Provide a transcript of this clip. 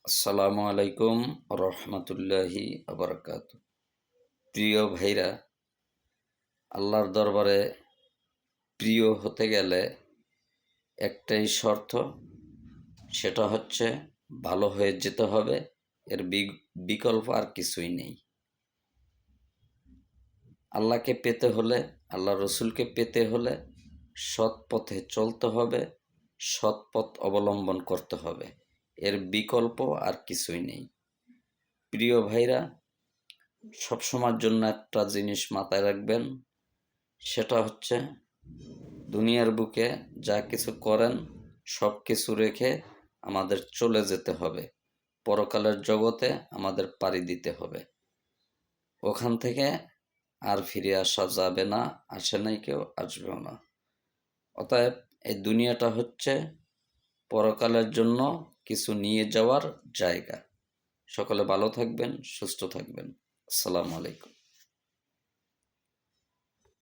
আসসালামু আলাইকুম রহমতুল্লাহি আবরকাত। প্রিয় ভাইরা, আল্লাহর দরবারে প্রিয় হতে গেলে একটাই শর্ত, সেটা হচ্ছে ভালো হয়ে যেতে হবে। এর বিকল্প আর কিছুই নেই। আল্লাহকে পেতে হলে, আল্লাহ রসুলকে পেতে হলে সৎ পথে চলতে হবে, সৎ পথ অবলম্বন করতে হবে। এর বিকল্প আর কিছুই নেই। প্রিয় ভাইরা, সবসময়ের জন্য একটা জিনিস মাথায় রাখবেন, সেটা হচ্ছে দুনিয়ার বুকে যা কিছু করেন সব কিছু রেখে আমাদের চলে যেতে হবে। পরকালের জগতে আমাদের পাড়ি দিতে হবে। ওখান থেকে আর ফিরে আসা যাবে না, আসে নাই, কেউ আসবেও না। অতএব এই দুনিয়াটা হচ্ছে পরকালের জন্য কিছু নিয়ে যাওয়ার জায়গা। সকলে ভালো থাকবেন, সুস্থ থাকবেন। আসসালামু আলাইকুম।